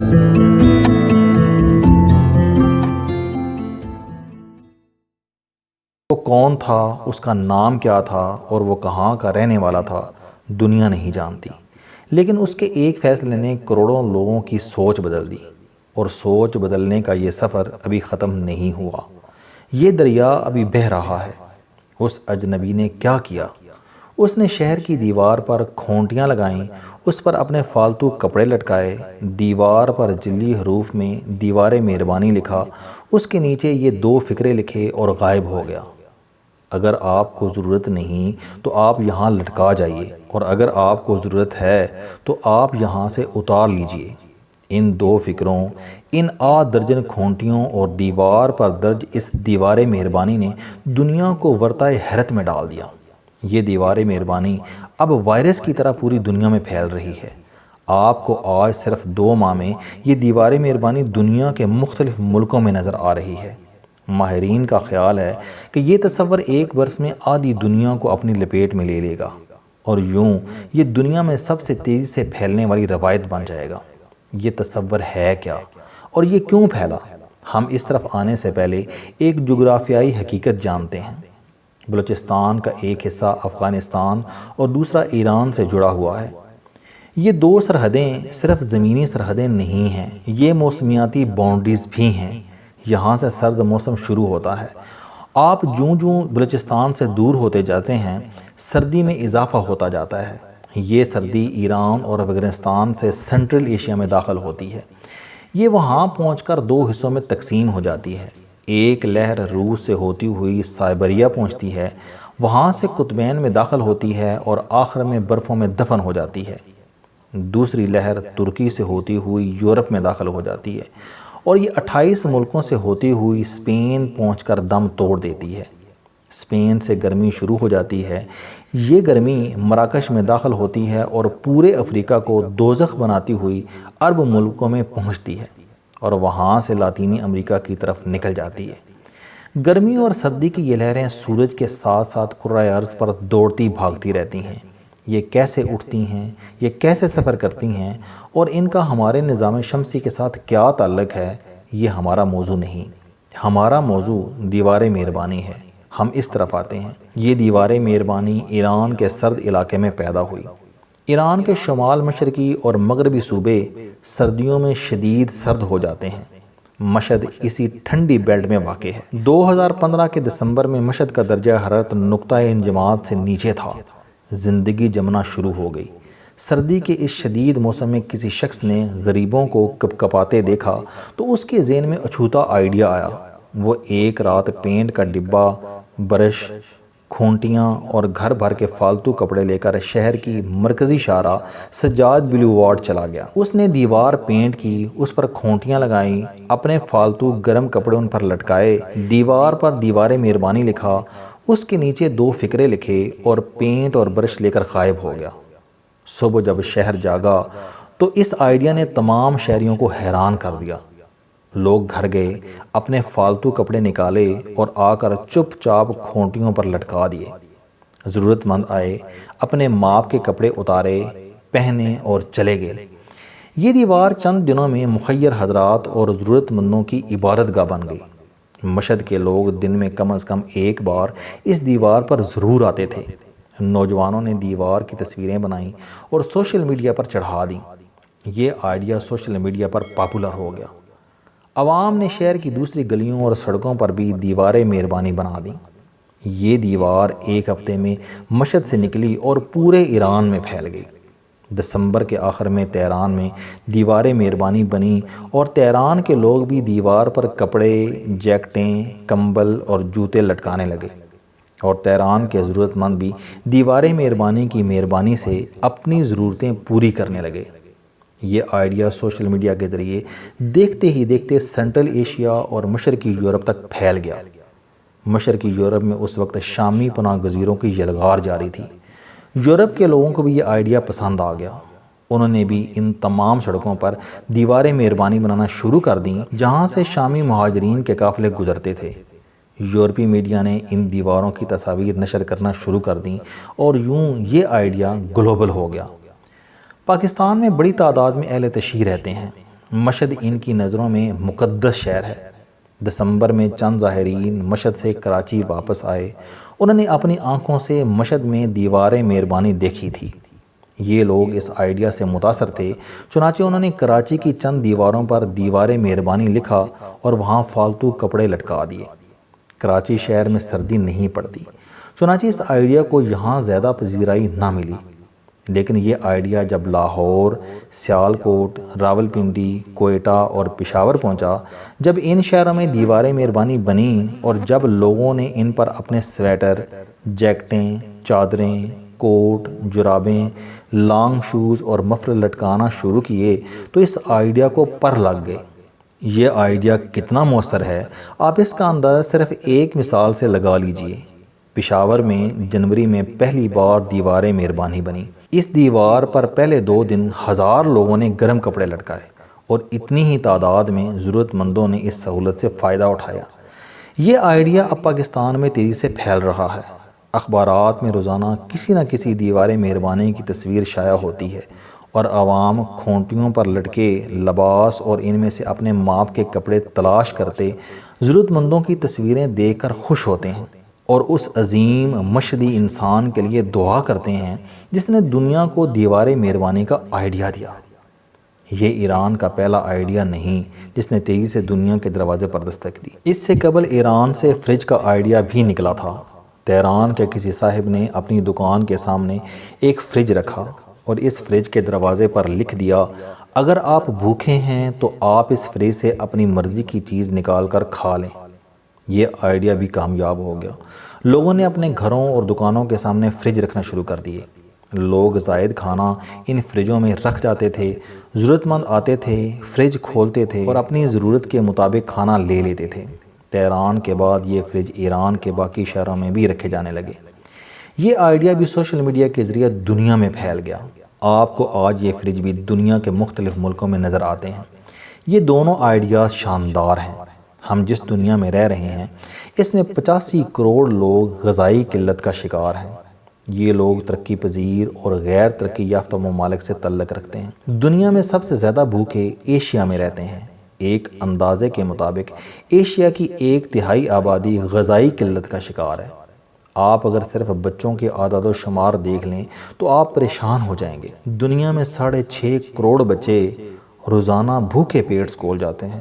وہ کون تھا، اس کا نام کیا تھا اور وہ کہاں کا رہنے والا تھا، دنیا نہیں جانتی، لیکن اس کے ایک فیصلے نے کروڑوں لوگوں کی سوچ بدل دی، اور سوچ بدلنے کا یہ سفر ابھی ختم نہیں ہوا، یہ دریا ابھی بہہ رہا ہے۔ اس اجنبی نے کیا کیا؟ اس نے شہر کی دیوار پر کھونٹیاں لگائیں، اس پر اپنے فالتو کپڑے لٹکائے، دیوار پر جلی حروف میں دیوار مہربانی لکھا، اس کے نیچے یہ 2 فقرے لکھے اور غائب ہو گیا۔ اگر آپ کو ضرورت نہیں تو آپ یہاں لٹکا جائیے، اور اگر آپ کو ضرورت ہے تو آپ یہاں سے اتار لیجئے۔ ان 2 فقروں، ان 8 درجن کھونٹیوں اور دیوار پر درج اس دیوار مہربانی نے دنیا کو ورطۂ حیرت میں ڈال دیا۔ یہ دیوار مہربانی اب وائرس کی طرح پوری دنیا میں پھیل رہی ہے۔ آپ کو آج صرف 2 ماہ میں یہ دیوار مہربانی دنیا کے مختلف ملکوں میں نظر آ رہی ہے۔ ماہرین کا خیال ہے کہ یہ تصور 1 برس میں آدھی دنیا کو اپنی لپیٹ میں لے لے گا، اور یوں یہ دنیا میں سب سے تیزی سے پھیلنے والی روایت بن جائے گا۔ یہ تصور ہے کیا، اور یہ کیوں پھیلا؟ ہم اس طرف آنے سے پہلے ایک جغرافیائی حقیقت جانتے ہیں۔ بلوچستان کا ایک حصہ افغانستان اور دوسرا ایران سے جڑا ہوا ہے۔ یہ 2 سرحدیں صرف زمینی سرحدیں نہیں ہیں، یہ موسمیاتی باؤنڈریز بھی ہیں۔ یہاں سے سرد موسم شروع ہوتا ہے۔ آپ جوں جوں بلوچستان سے دور ہوتے جاتے ہیں، سردی میں اضافہ ہوتا جاتا ہے۔ یہ سردی ایران اور افغانستان سے سینٹرل ایشیا میں داخل ہوتی ہے۔ یہ وہاں پہنچ کر 2 حصوں میں تقسیم ہو جاتی ہے۔ ایک لہر روس سے ہوتی ہوئی سائبیریا پہنچتی ہے، وہاں سے قطبین میں داخل ہوتی ہے اور آخر میں برفوں میں دفن ہو جاتی ہے۔ دوسری لہر ترکی سے ہوتی ہوئی یورپ میں داخل ہو جاتی ہے، اور یہ 28 ملکوں سے ہوتی ہوئی اسپین پہنچ کر دم توڑ دیتی ہے۔ اسپین سے گرمی شروع ہو جاتی ہے۔ یہ گرمی مراکش میں داخل ہوتی ہے اور پورے افریقہ کو دوزخ بناتی ہوئی عرب ملکوں میں پہنچتی ہے، اور وہاں سے لاطینی امریکہ کی طرف نکل جاتی ہے۔ گرمی اور سردی کی یہ لہریں سورج کے ساتھ ساتھ کرۂ ارض پر دوڑتی بھاگتی رہتی ہیں۔ یہ کیسے اٹھتی ہیں، یہ کیسے سفر کرتی ہیں، اور ان کا ہمارے نظام شمسی کے ساتھ کیا تعلق ہے، یہ ہمارا موضوع نہیں۔ ہمارا موضوع دیوار مہربانی ہے۔ ہم اس طرف آتے ہیں۔ یہ دیوار مہربانی ایران کے سرد علاقے میں پیدا ہوئی۔ ایران کے شمال مشرقی اور مغربی صوبے سردیوں میں شدید سرد ہو جاتے ہیں۔ مشہد اسی ٹھنڈی بیلٹ میں واقع ہے۔ 2015 کے دسمبر میں مشہد کا درجہ حرارت نقطۂ انجماد سے نیچے تھا۔ زندگی جمنا شروع ہو گئی۔ سردی کے اس شدید موسم میں کسی شخص نے غریبوں کو کپکپاتے دیکھا تو اس کے ذہن میں اچھوتا آئیڈیا آیا۔ وہ ایک رات پینٹ کا ڈبہ، برش، کھونٹیاں اور گھر بھر کے فالتو کپڑے لے کر شہر کی مرکزی شاہراہ سجاد بلیوارڈ چلا گیا۔ اس نے دیوار پینٹ کی، اس پر کھونٹیاں لگائیں، اپنے فالتو گرم کپڑے ان پر لٹکائے، دیوار پر دیوار مہربانی لکھا، اس کے نیچے 2 فقرے لکھے اور پینٹ اور برش لے کر غائب ہو گیا۔ صبح جب شہر جاگا تو اس آئیڈیا نے تمام شہریوں کو حیران کر دیا۔ لوگ گھر گئے، اپنے فالتو کپڑے نکالے اور آ کر چپ چاپ کھونٹیوں پر لٹکا دیے۔ ضرورت مند آئے، اپنے ماپ کے کپڑے اتارے، پہنے اور چلے گئے۔ یہ دیوار چند دنوں میں مخیر حضرات اور ضرورت مندوں کی عبادت گاہ بن گئی۔ مشہد کے لوگ دن میں کم از کم 1 بار اس دیوار پر ضرور آتے تھے۔ نوجوانوں نے دیوار کی تصویریں بنائیں اور سوشل میڈیا پر چڑھا دیں۔ یہ آئیڈیا سوشل میڈیا پر پاپولر ہو گیا۔ عوام نے شہر کی دوسری گلیوں اور سڑکوں پر بھی دیوار مہربانی بنا دیں۔ یہ دیوار 1 ہفتے میں مشہد سے نکلی اور پورے ایران میں پھیل گئی۔ دسمبر کے آخر میں تہران میں دیوار مہربانی بنی اور تہران کے لوگ بھی دیوار پر کپڑے، جیکٹیں، کمبل اور جوتے لٹکانے لگے، اور تہران کے ضرورت مند بھی دیوار مہربانی کی مہربانی سے اپنی ضرورتیں پوری کرنے لگے۔ یہ آئیڈیا سوشل میڈیا کے ذریعے دیکھتے ہی دیکھتے سینٹرل ایشیا اور مشرقی یورپ تک پھیل گیا۔ مشرقی یورپ میں اس وقت شامی پناہ گزینوں کی یلغار جاری تھی۔ یورپ کے لوگوں کو بھی یہ آئیڈیا پسند آ گیا۔ انہوں نے بھی ان تمام سڑکوں پر دیوار مہربانی بنانا شروع کر دیں جہاں سے شامی مہاجرین کے قافلے گزرتے تھے۔ یورپی میڈیا نے ان دیواروں کی تصاویر نشر کرنا شروع کر دیں اور یوں یہ آئیڈیا گلوبل ہو گیا۔ پاکستان میں بڑی تعداد میں اہل تشیع رہتے ہیں۔ مشہد ان کی نظروں میں مقدس شہر ہے۔ دسمبر میں چند زائرین مشہد سے کراچی واپس آئے۔ انہوں نے اپنی آنکھوں سے مشہد میں دیوار مہربانی دیکھی تھی۔ یہ لوگ اس آئیڈیا سے متاثر تھے، چنانچہ انہوں نے کراچی کی چند دیواروں پر دیوار مہربانی لکھا اور وہاں فالتو کپڑے لٹکا دیے۔ کراچی شہر میں سردی نہیں پڑتی، چنانچہ اس آئیڈیا کو یہاں زیادہ پذیرائی نہ ملی۔ لیکن یہ آئیڈیا جب لاہور، سیالکوٹ، راولپنڈی، کوئٹہ اور پشاور پہنچا، جب ان شہروں میں دیوار مہربانی بنی اور جب لوگوں نے ان پر اپنے سویٹر، جیکٹیں، چادریں، کوٹ، جرابیں، لانگ شوز اور مفلر لٹکانا شروع کیے تو اس آئیڈیا کو پر لگ گئے۔ یہ آئیڈیا کتنا مؤثر ہے، آپ اس کا اندازہ صرف ایک مثال سے لگا لیجئے۔ پشاور میں جنوری میں پہلی بار دیوار مہربانی بنی۔ اس دیوار پر پہلے 2 دن 1000 لوگوں نے گرم کپڑے لٹکائے اور اتنی ہی تعداد میں ضرورت مندوں نے اس سہولت سے فائدہ اٹھایا۔ یہ آئیڈیا اب پاکستان میں تیزی سے پھیل رہا ہے۔ اخبارات میں روزانہ کسی نہ کسی دیوار مہربانی کی تصویر شائع ہوتی ہے اور عوام کھونٹیوں پر لٹکے لباس اور ان میں سے اپنے ماپ کے کپڑے تلاش کرتے ضرورت مندوں کی تصویریں دیکھ کر خوش ہوتے ہیں اور اس عظیم مشہدی انسان کے لیے دعا کرتے ہیں جس نے دنیا کو دیوار مہربانی کا آئیڈیا دیا۔ یہ ایران کا پہلا آئیڈیا نہیں جس نے تیزی سے دنیا کے دروازے پر دستک دی۔ اس سے قبل ایران سے فریج کا آئیڈیا بھی نکلا تھا۔ تہران کے کسی صاحب نے اپنی دکان کے سامنے ایک فریج رکھا اور اس فریج کے دروازے پر لکھ دیا، اگر آپ بھوکے ہیں تو آپ اس فریج سے اپنی مرضی کی چیز نکال کر کھا لیں۔ یہ آئیڈیا بھی کامیاب ہو گیا۔ لوگوں نے اپنے گھروں اور دکانوں کے سامنے فریج رکھنا شروع کر دیے۔ لوگ زائد کھانا ان فریجوں میں رکھ جاتے تھے، ضرورت مند آتے تھے، فریج کھولتے تھے اور اپنی ضرورت کے مطابق کھانا لے لیتے تھے۔ تہران کے بعد یہ فریج ایران کے باقی شہروں میں بھی رکھے جانے لگے۔ یہ آئیڈیا بھی سوشل میڈیا کے ذریعے دنیا میں پھیل گیا۔ آپ کو آج یہ فریج بھی دنیا کے مختلف ملکوں میں نظر آتے ہیں۔ یہ دونوں آئیڈیاز شاندار ہیں۔ ہم جس دنیا میں رہ رہے ہیں اس میں 85 کروڑ لوگ غذائی قلت کا شکار ہیں۔ یہ لوگ ترقی پذیر اور غیر ترقی یافتہ ممالک سے تعلق رکھتے ہیں۔ دنیا میں سب سے زیادہ بھوکے ایشیا میں رہتے ہیں۔ ایک اندازے کے مطابق ایشیا کی 1/3 آبادی غذائی قلت کا شکار ہے۔ آپ اگر صرف بچوں کے اعداد و شمار دیکھ لیں تو آپ پریشان ہو جائیں گے۔ دنیا میں 6.5 کروڑ بچے روزانہ بھوکے پیٹ اسکول جاتے ہیں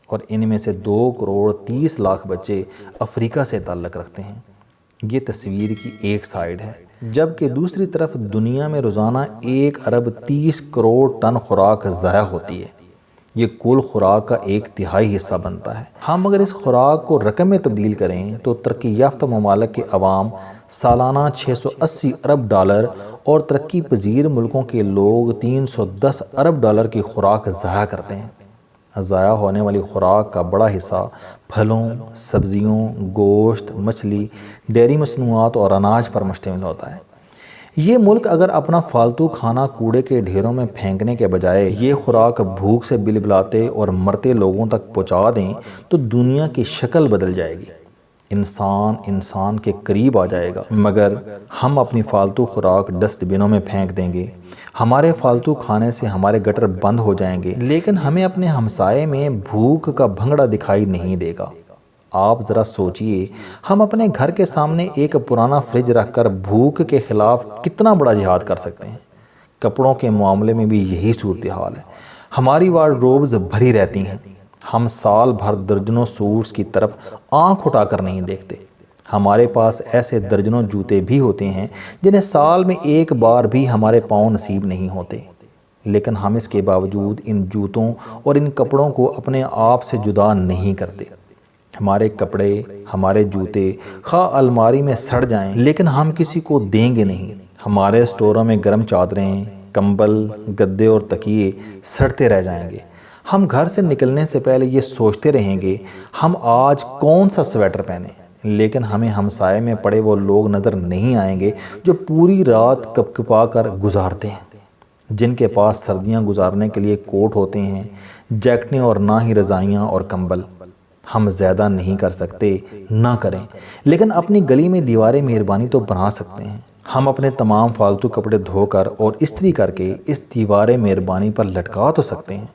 اور ان میں سے 2 کروڑ 30 لاکھ بچے افریقہ سے تعلق رکھتے ہیں۔ یہ تصویر کی ایک سائیڈ ہے، جبکہ دوسری طرف دنیا میں روزانہ 1 ارب 30 کروڑ ٹن خوراک ضائع ہوتی ہے۔ یہ کل خوراک کا 1/3 حصہ بنتا ہے۔ ہم اگر اس خوراک کو رقم میں تبدیل کریں تو ترقی یافتہ ممالک کے عوام سالانہ 680 ارب ڈالر اور ترقی پذیر ملکوں کے لوگ 310 ارب ڈالر کی خوراک ضائع کرتے ہیں۔ ضائع ہونے والی خوراک کا بڑا حصہ پھلوں، سبزیوں، گوشت، مچھلی، ڈیری مصنوعات اور اناج پر مشتمل ہوتا ہے۔ یہ ملک اگر اپنا فالتو کھانا کوڑے کے ڈھیروں میں پھینکنے کے بجائے یہ خوراک بھوک سے بلبلاتے اور مرتے لوگوں تک پہنچا دیں تو دنیا کی شکل بدل جائے گی۔ انسان کے قریب آ جائے گا۔ مگر ہم اپنی فالتو خوراک ڈسٹ بنوں میں پھینک دیں گے، ہمارے فالتو کھانے سے ہمارے گٹر بند ہو جائیں گے، لیکن ہمیں اپنے ہمسائے میں بھوک کا بھنگڑا دکھائی نہیں دے گا۔ آپ ذرا سوچئے، ہم اپنے گھر کے سامنے ایک پرانا فریج رکھ کر بھوک کے خلاف کتنا بڑا جہاد کر سکتے ہیں۔ کپڑوں کے معاملے میں بھی یہی صورتحال ہے۔ ہماری وارڈروبز بھری رہتی ہیں، ہم سال بھر درجنوں سوٹس کی طرف آنکھ اٹھا کر نہیں دیکھتے۔ ہمارے پاس ایسے درجنوں جوتے بھی ہوتے ہیں جنہیں سال میں ایک بار بھی ہمارے پاؤں نصیب نہیں ہوتے، لیکن ہم اس کے باوجود ان جوتوں اور ان کپڑوں کو اپنے آپ سے جدا نہیں کرتے۔ ہمارے کپڑے، ہمارے جوتے خواہ الماری میں سڑ جائیں لیکن ہم کسی کو دیں گے نہیں۔ ہمارے سٹوروں میں گرم چادریں، کمبل، گدے اور تکیے سڑتے رہ جائیں گے۔ ہم گھر سے نکلنے سے پہلے یہ سوچتے رہیں گے ہم آج کون سا سویٹر پہنیں، لیکن ہمیں ہمسائے میں پڑے وہ لوگ نظر نہیں آئیں گے جو پوری رات کپکپا کر گزارتے ہیں، جن کے پاس سردیاں گزارنے کے لیے کوٹ ہوتے ہیں، جیکٹیں اور نہ ہی رضائیاں اور کمبل۔ ہم زیادہ نہیں کر سکتے، نہ کریں، لیکن اپنی گلی میں دیوار مہربانی تو بنا سکتے ہیں۔ ہم اپنے تمام فالتو کپڑے دھو کر اور استری کر کے اس دیوار مہربانی پر لٹکا تو سکتے ہیں۔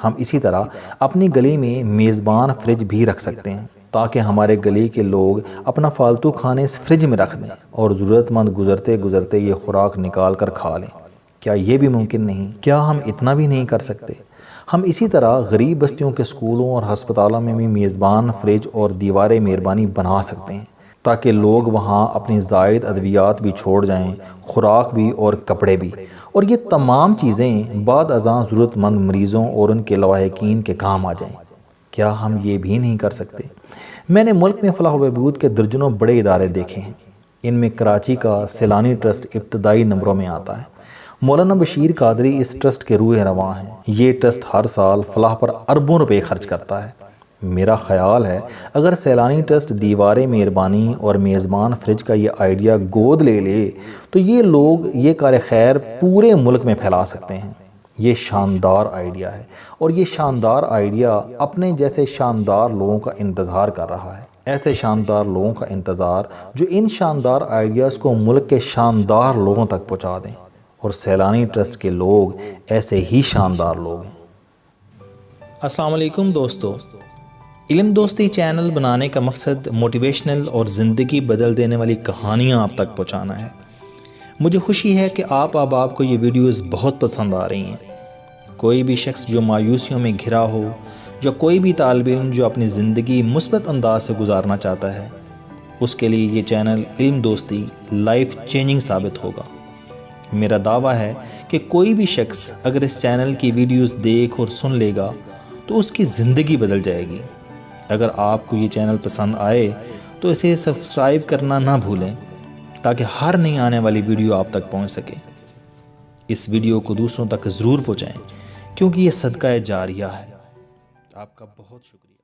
ہم اسی طرح اپنی گلی میں میزبان فریج بھی رکھ سکتے ہیں تاکہ ہمارے گلی کے لوگ اپنا فالتو کھانے اس فریج میں رکھ دیں اور ضرورت مند گزرتے گزرتے یہ خوراک نکال کر کھا لیں۔ کیا یہ بھی ممکن نہیں؟ کیا ہم اتنا بھی نہیں کر سکتے؟ ہم اسی طرح غریب بستیوں کے اسکولوں اور ہسپتالوں میں بھی میزبان فریج اور دیواریں مہربانی بنا سکتے ہیں تاکہ لوگ وہاں اپنی زائد ادویات بھی چھوڑ جائیں، خوراک بھی اور کپڑے بھی، اور یہ تمام چیزیں بعد ازاں ضرورت مند مریضوں اور ان کے لواحقین کے کام آ جائیں۔ کیا ہم یہ بھی نہیں کر سکتے؟ میں نے ملک میں فلاح و بہبود کے درجنوں بڑے ادارے دیکھے ہیں۔ ان میں کراچی کا سیلانی ٹرسٹ ابتدائی نمبروں میں آتا ہے۔ مولانا بشیر قادری اس ٹرسٹ کے روح رواں ہیں۔ یہ ٹرسٹ ہر سال فلاح پر اربوں روپے خرچ کرتا ہے۔ میرا خیال ہے اگر سیلانی ٹرسٹ دیواریں مہربانی اور میزبان فریج کا یہ آئیڈیا گود لے لے تو یہ لوگ یہ کار خیر پورے ملک میں پھیلا سکتے ہیں۔ یہ شاندار آئیڈیا ہے اور یہ شاندار آئیڈیا اپنے جیسے شاندار لوگوں کا انتظار کر رہا ہے، ایسے شاندار لوگوں کا انتظار جو ان شاندار آئیڈیاز کو ملک کے شاندار لوگوں تک پہنچا دیں، اور سیلانی ٹرسٹ کے لوگ ایسے ہی شاندار لوگ ہیں۔ السلام علیکم دوستو، علم دوستی چینل بنانے کا مقصد موٹیویشنل اور زندگی بدل دینے والی کہانیاں آپ تک پہنچانا ہے۔ مجھے خوشی ہے کہ آپ احباب کو یہ ویڈیوز بہت پسند آ رہی ہیں۔ کوئی بھی شخص جو مایوسیوں میں گھرا ہو، یا کوئی بھی طالب علم جو اپنی زندگی مثبت انداز سے گزارنا چاہتا ہے، اس کے لیے یہ چینل علم دوستی لائف چینجنگ ثابت ہوگا۔ میرا دعویٰ ہے کہ کوئی بھی شخص اگر اس چینل کی ویڈیوز دیکھ اور سن لے گا تو اس کی زندگی بدل جائے گی۔ اگر آپ کو یہ چینل پسند آئے تو اسے سبسکرائب کرنا نہ بھولیں تاکہ ہر نئی آنے والی ویڈیو آپ تک پہنچ سکے۔ اس ویڈیو کو دوسروں تک ضرور پہنچائیں کیونکہ یہ صدقہ جاریہ ہے۔ آپ کا بہت شکریہ۔